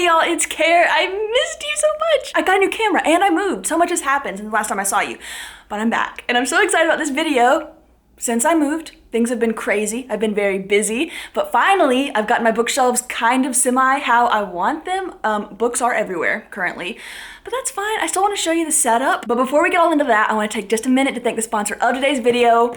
Hey y'all, it's Care. I missed you so much. I got a new camera and I moved. So much has happened since the last time I saw you, but I'm back. And I'm so excited about this video. Since I moved, things have been crazy. I've been very busy, but finally I've gotten my bookshelves kind of semi how I want them. Books are everywhere currently, but that's fine. I still want to show you the setup. But before we get all into that, I want to take just a minute to thank the sponsor of today's video,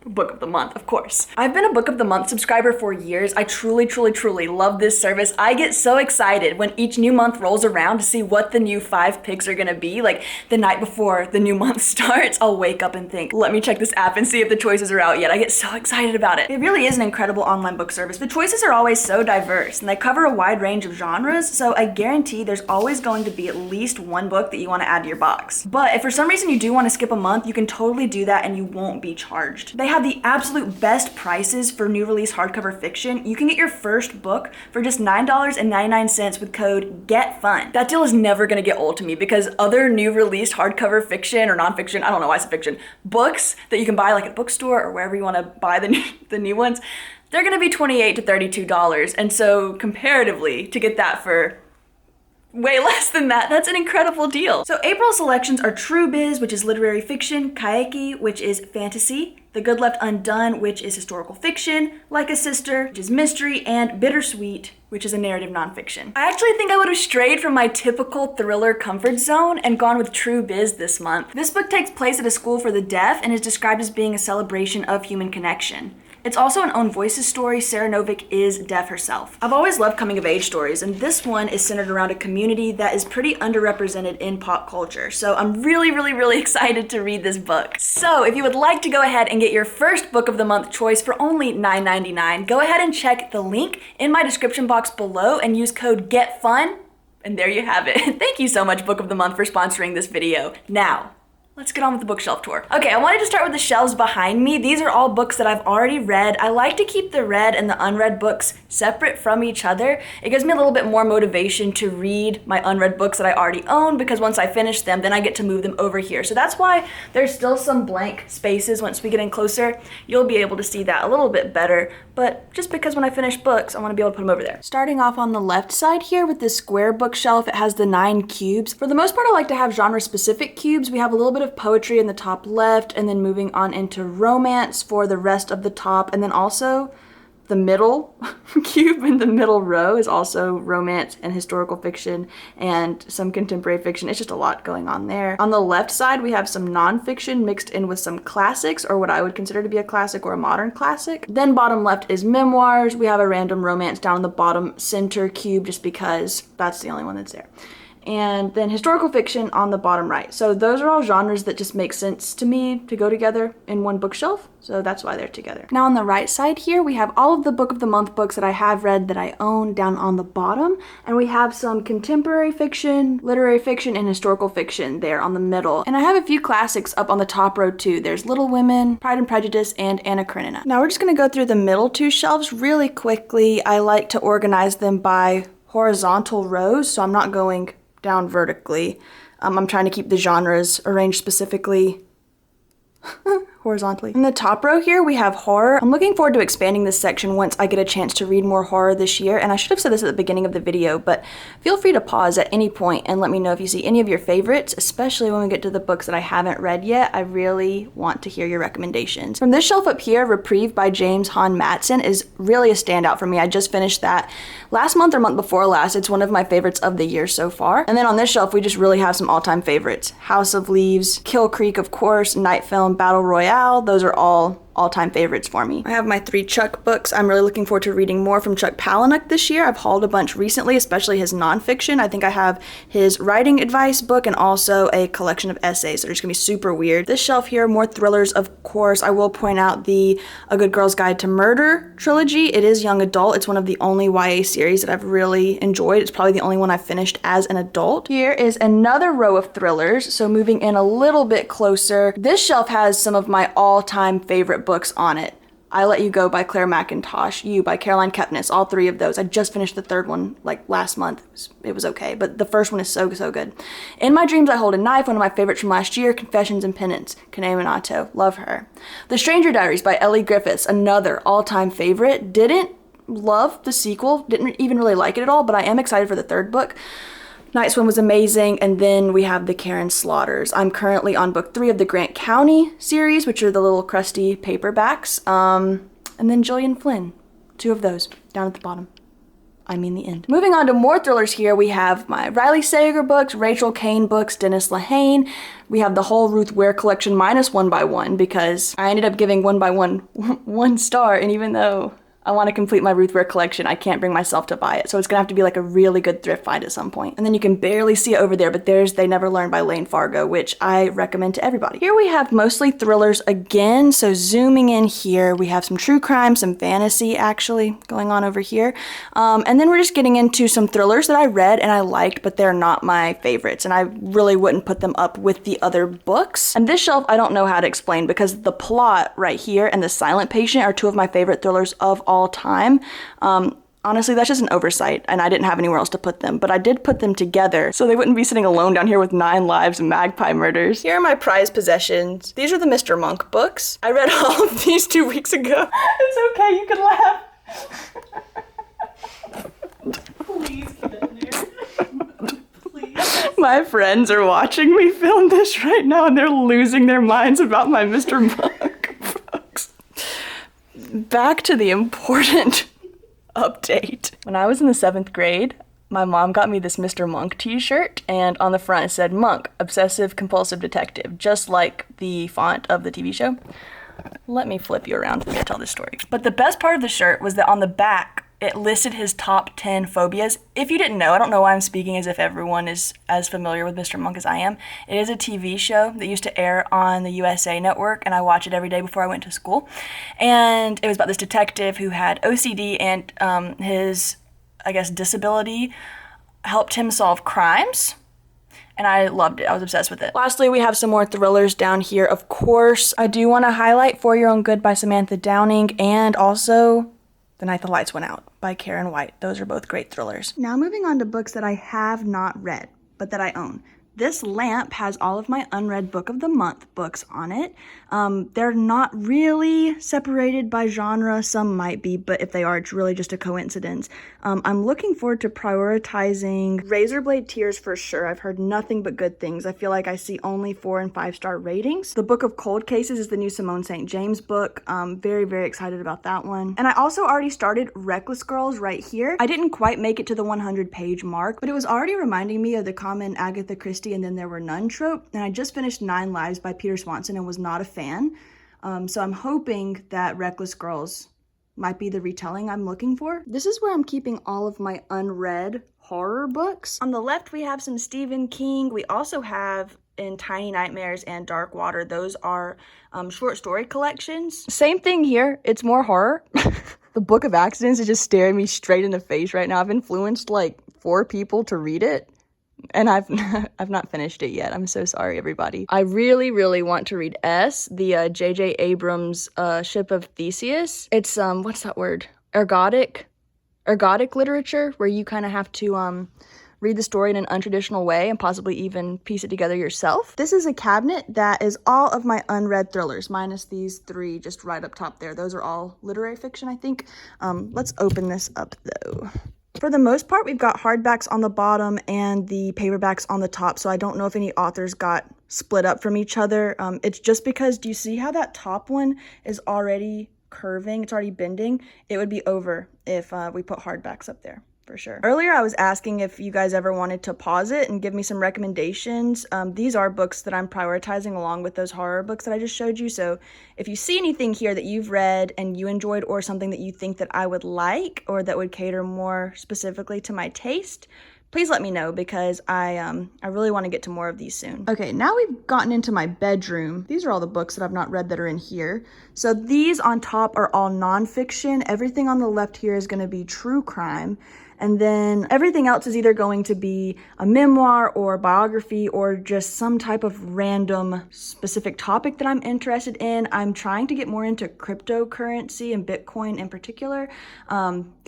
Book of the Month, of course. I've been a Book of the Month subscriber for years. I truly love this service. I get so excited when each new month rolls around to see what the new 5 picks are gonna be. Like the night before the new month starts, I'll wake up and think, let me check this app and see if the choices are out yet. I get so excited about it. It really is an incredible online book service. The choices are always so diverse and they cover a wide range of genres, so I guarantee there's always going to be at least one book that you want to add to your box. But if for some reason you do want to skip a month, you can totally do that and you won't be charged. They have the absolute best prices for new release hardcover fiction. You can get your first book for just $9.99 with code GETFUN. That deal is never gonna get old to me because other new released hardcover fiction or nonfiction, I don't know why I said fiction, books that you can buy like at a bookstore or wherever you wanna buy the new ones, they're gonna be $28 to $32. And so comparatively, to get that for way less than that, that's an incredible deal. So April's selections are True Biz, which is literary fiction, Kaeki, which is fantasy, The Good Left Undone, which is historical fiction, Like a Sister, which is mystery, and Bittersweet, which is a narrative nonfiction. I actually think I would have strayed from my typical thriller comfort zone and gone with True Biz this month. This book takes place at a school for the deaf and is described as being a celebration of human connection. It's also an Own Voices story. Sarah Novick is deaf herself. I've always loved coming of age stories, and this one is centered around a community that is pretty underrepresented in pop culture. So I'm really excited to read this book. So if you would like to go ahead and get your first Book of the Month choice for only $9.99, go ahead and check the link in my description box below and use code GETFUN, and there you have it. Thank you so much, Book of the Month, for sponsoring this video. Now, let's get on with the bookshelf tour. Okay, I wanted to start with the shelves behind me. These are all books that I've already read. I like to keep the read and the unread books separate from each other. It gives me a little bit more motivation to read my unread books that I already own, because once I finish them, then I get to move them over here. So that's why there's still some blank spaces. Once we get in closer, you'll be able to see that a little bit better. But just because when I finish books, I want to be able to put them over there. Starting off on the left side here with this square bookshelf, it has the 9 cubes. For the most part, I like to have genre-specific cubes. We have a little bit of poetry in the top left, and then moving on into romance for the rest of the top, and then also the middle cube in the middle row is also romance and historical fiction and some contemporary fiction. It's just a lot going on there. On the left side, we have some nonfiction mixed in with some classics, or what I would consider to be a classic or a modern classic. Then bottom left is memoirs. We have a random romance down in the bottom center cube just because that's the only one that's there. And then historical fiction on the bottom right. So those are all genres that just make sense to me to go together in one bookshelf. So that's why they're together. Now on the right side here, we have all of the Book of the Month books that I have read that I own down on the bottom. And we have some contemporary fiction, literary fiction, and historical fiction there on the middle. And I have a few classics up on the top row too. There's Little Women, Pride and Prejudice, and Anna Karenina. Now we're just gonna go through the middle 2 shelves really quickly. I like to organize them by horizontal rows, so I'm not going down vertically. I'm trying to keep the genres arranged specifically horizontally. In the top row here, we have horror. I'm looking forward to expanding this section once I get a chance to read more horror this year, and I should have said this at the beginning of the video, but feel free to pause at any point and let me know if you see any of your favorites, especially when we get to the books that I haven't read yet. I really want to hear your recommendations. From this shelf up here, Reprieve by James Hahn Matson is really a standout for me. I just finished that last month or month before last. It's one of my favorites of the year so far. And then on this shelf, we just really have some all-time favorites. House of Leaves, Kill Creek, of course, Night Film, Battle Royale. Those are all-time favorites for me. I have my 3 Chuck books. I'm really looking forward to reading more from Chuck Palahniuk this year. I've hauled a bunch recently, especially his nonfiction. I think I have his writing advice book and also a collection of essays that are just gonna be super weird. This shelf here, more thrillers, of course. I will point out the A Good Girl's Guide to Murder trilogy. It is young adult. It's one of the only YA series that I've really enjoyed. It's probably the only one I've finished as an adult. Here is another row of thrillers, so moving in a little bit closer. This shelf has some of my all-time favorite books on it. I Let You Go by Claire McIntosh, You by Caroline Kepnes, all 3 of those. I just finished the 3rd one like last month. It was okay, but the first one is so good. In My Dreams I Hold a Knife, one of my favorites from last year, Confessions and Penance, Kanae Minato, love her. The Stranger Diaries by Ellie Griffiths, another all-time favorite. Didn't love the sequel, didn't even really like it at all, but I am excited for the third book. Night Swim was amazing, and then we have the Karen Slaughters. I'm currently on book 3 of the Grant County series, which are the little crusty paperbacks, and then Gillian Flynn, 2 of those, down at the bottom. I mean the end. Moving on to more thrillers here, we have my Riley Sager books, Rachel Kane books, Dennis Lehane. We have the whole Ruth Ware collection minus One by One, because I ended up giving One by One 1 star, and even though I want to complete my Ruth Ware collection, I can't bring myself to buy it, so it's gonna have to be like a really good thrift find at some point. And then you can barely see it over there, but there's They Never Learn by Lane Fargo, which I recommend to everybody. Here we have mostly thrillers again, so zooming in here, we have some true crime, some fantasy actually going on over here. And then we're just getting into some thrillers that I read and I liked, but they're not my favorites, and I really wouldn't put them up with the other books. And this shelf I don't know how to explain, because The Plot right here and The Silent Patient are 2 of my favorite thrillers of all time. Honestly, that's just an oversight, and I didn't have anywhere else to put them, but I did put them together so they wouldn't be sitting alone down here with 9 Lives and Magpie Murders. Here are my prized possessions. These are the Mr. Monk books. I read all of these 2 weeks ago. It's okay, you can laugh. Please get in there. Please. My friends are watching me film this right now, and they're losing their minds about my Mr. Monk books. Back to the important update. When I was in the 7th grade, my mom got me this Mr. Monk t-shirt, and on the front it said Monk, Obsessive Compulsive Detective, just like the font of the TV show. Let me flip you around to tell this story. But the best part of the shirt was that on the back, it listed his top 10 phobias. If you didn't know, I don't know why I'm speaking as if everyone is as familiar with Mr. Monk as I am. It is a TV show that used to air on the USA Network, and I watch it every day before I went to school. And it was about this detective who had OCD, and his, I guess, disability helped him solve crimes. And I loved it. I was obsessed with it. Lastly, we have some more thrillers down here. Of course, I do want to highlight For Your Own Good by Samantha Downing, and also The Night the Lights Went Out by Karen White. Those are both great thrillers. Now moving on to books that I have not read, but that I own. This lamp has all of my unread book of the month books on it. They're not really separated by genre. Some might be, but if they are, it's really just a coincidence. I'm looking forward to prioritizing Razorblade Tears for sure. I've heard nothing but good things. I feel like I see only 4 and 5 star ratings. The Book of Cold Cases is the new Simone St. James book. Very, very excited about that one. And I also already started Reckless Girls right here. I didn't quite make it to the 100-page mark, but it was already reminding me of the common Agatha Christie and Then There Were None trope, and I just finished 9 Lives by Peter Swanson and was not a fan. So I'm hoping that Reckless Girls might be the retelling I'm looking for. This is where I'm keeping all of my unread horror books. On the left, we have some Stephen King. We also have in Tiny Nightmares and Dark Water. Those are short story collections. Same thing here. It's more horror. The Book of Accidents is just staring me straight in the face right now. I've influenced like 4 people to read it, and I've not finished it yet. I'm so sorry, everybody. I really, really want to read S, the J.J. Abrams Ship of Theseus. It's, what's that word? Ergodic literature, where you kind of have to read the story in an untraditional way and possibly even piece it together yourself. This is a cabinet that is all of my unread thrillers, minus these 3 just right up top there. Those are all literary fiction, I think. Let's open this up, though. For the most part, we've got hardbacks on the bottom and the paperbacks on the top, so I don't know if any authors got split up from each other. It's just because, do you see how that top one is already curving? It's already bending. It would be over if we put hardbacks up there, for sure. Earlier, I was asking if you guys ever wanted to pause it and give me some recommendations. These are books that I'm prioritizing along with those horror books that I just showed you, so if you see anything here that you've read and you enjoyed, or something that you think that I would like, or that would cater more specifically to my taste, please let me know, because I really want to get to more of these soon. Okay, now we've gotten into my bedroom. These are all the books that I've not read that are in here. So these on top are all nonfiction. Everything on the left here is going to be true crime. And then everything else is either going to be a memoir or a biography or just some type of random specific topic that I'm interested in. I'm trying to get more into cryptocurrency and Bitcoin in particular.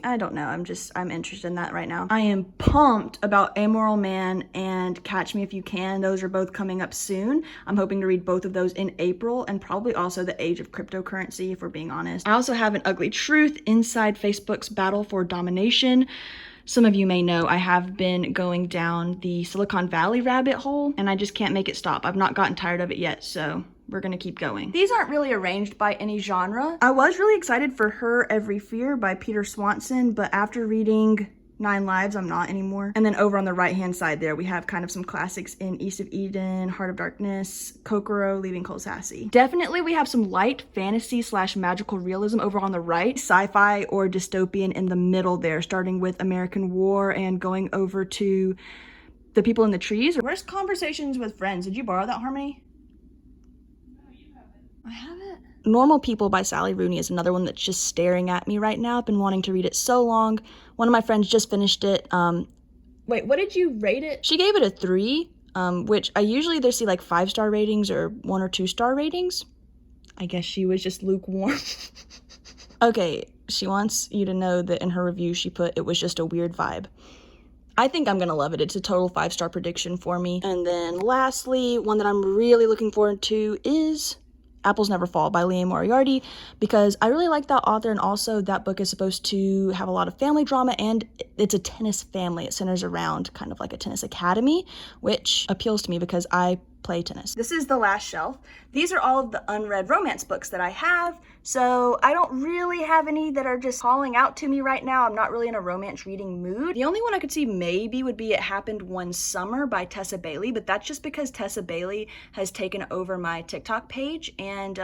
I don't know, I'm interested in that right now. I am pumped about Amoral Man and Catch Me If You Can. Those are both coming up soon. I'm hoping to read both of those in April, and probably also The Age of Cryptocurrency, if we're being honest. I also have An Ugly Truth, Inside Facebook's Battle for Domination. Some of you may know I have been going down the Silicon Valley rabbit hole, and I just can't make it stop. I've not gotten tired of it yet, so we're gonna keep going. These aren't really arranged by any genre. I was really excited for Her Every Fear by Peter Swanson, but after reading 9 Lives, I'm not anymore. And then over on the right-hand side there, we have kind of some classics in East of Eden, Heart of Darkness, Kokoro, Leaving Colsassi. Definitely we have some light fantasy / magical realism over on the right, sci-fi or dystopian in the middle there, starting with American War and going over to The People in the Trees. Where's Conversations with Friends? Did you borrow that, Harmony? I have it. Normal People by Sally Rooney is another one that's just staring at me right now. I've been wanting to read it so long. One of my friends just finished it. Wait, what did you rate it? She gave it a 3, which I usually either see like 5-star ratings or 1 or 2-star ratings. I guess she was just lukewarm. Okay, she wants you to know that in her review she put it was just a weird vibe. I think I'm gonna love it. It's a total 5-star prediction for me. And then lastly, one that I'm really looking forward to is Apples Never Fall by Liam Moriarty, because I really like that author, and also that book is supposed to have a lot of family drama, and it's a tennis family. It centers around kind of like a tennis academy, which appeals to me because I play tennis. This is the last shelf. These are all of the unread romance books that I have, so I don't really have any that are just calling out to me right now. I'm not really in a romance reading mood. The only one I could see maybe would be It Happened One Summer by Tessa Bailey, but that's just because Tessa Bailey has taken over my TikTok page, and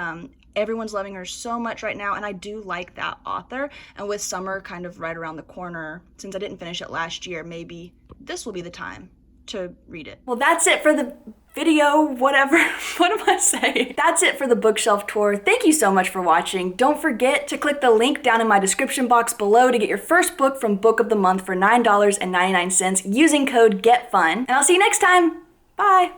everyone's loving her so much right now, and I do like that author. And with summer kind of right around the corner, since I didn't finish it last year, maybe this will be the time to read it. Well, that's it for the video, whatever. What am I saying? That's it for the bookshelf tour. Thank you so much for watching. Don't forget to click the link down in my description box below to get your first book from Book of the Month for $9.99 using code GETFUN. And I'll see you next time. Bye.